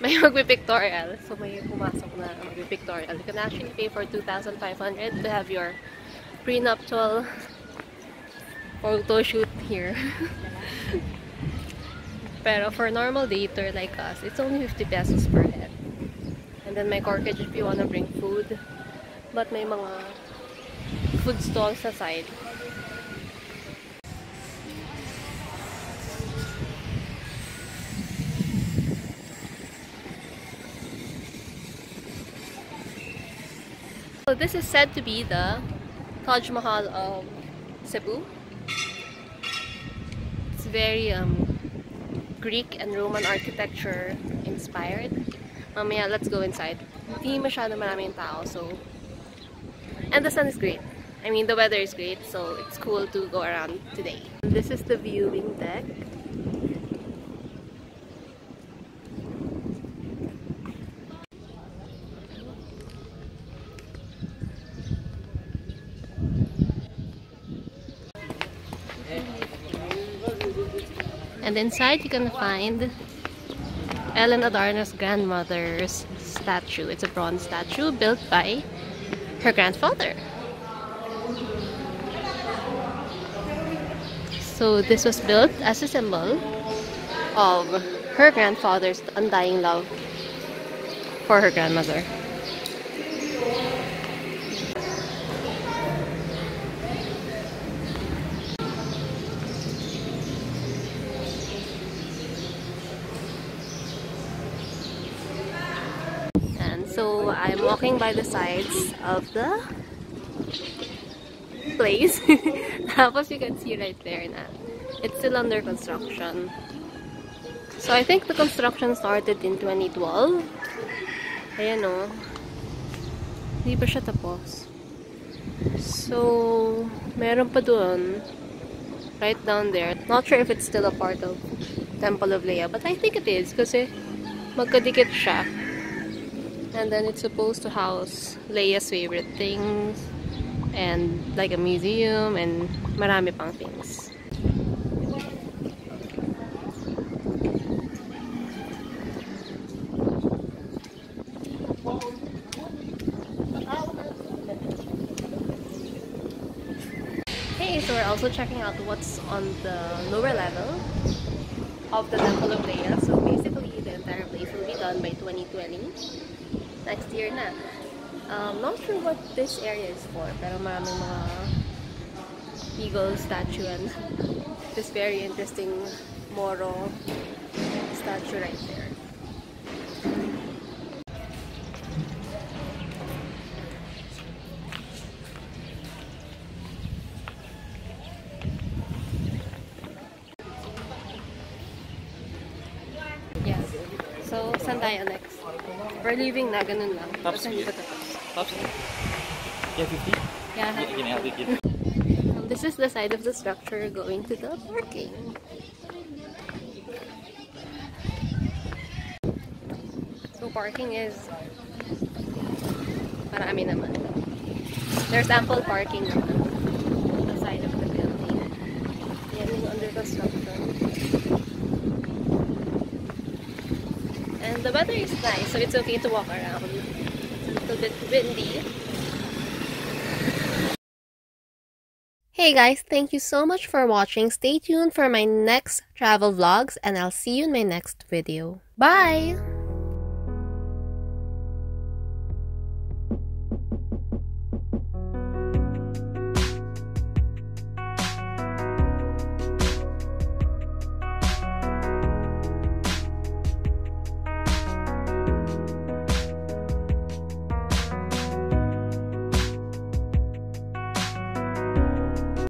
May magpipictorial. So may pumasok na magpipictorial. You can actually pay for 2,500 to have your prenuptial photo shoot here. Pero for normal dater like us, it's only 50 pesos per head. And then may corkage if you wanna bring food. But may mga food stalls aside. So this is said to be the Taj Mahal of Cebu. It's very Greek and Roman architecture inspired. Mamaya, let's go inside. Hindi masyado maraming tao, so... And the sun is great. I mean, the weather is great, so it's cool to go around today. This is the viewing deck. And inside you can find Ellen Adarna's grandmother's statue. It's a bronze statue built by her grandfather. So this was built as a symbol of her grandfather's undying love for her grandmother. So I'm walking by the sides of the place. Tapos you can see right there na it's still under construction. So I think the construction started in 2012. Ayan o. Hindi pa siya tapos. So meron pa doon. Right down there. Not sure if it's still a part of Temple of Leah. But I think it is. Kasi magkadikit siya. And then it's supposed to house Leah's favorite things and like a museum and marami pang things. Okay, so we're also checking out what's on the lower level of the Temple of Leah. So basically the entire place will be done by 2020. Next year na. Not sure what this area is for, pero maraming mga eagle statue and this very interesting Moro statue right there. Yeah. So, saan tayo next? We're leaving na, ganun lang. Tops here. Tops? Yeah, 50? Yeah. Can I help you keep? This is the side of the structure going to the parking. So parking is marami naman. There's ample parking naman on the side of the building. Yan yung under construction. And the weather is nice, so it's okay to walk around. It's a little bit windy. Hey guys, thank you so much for watching. Stay tuned for my next travel vlogs and I'll see you in my next video. Bye!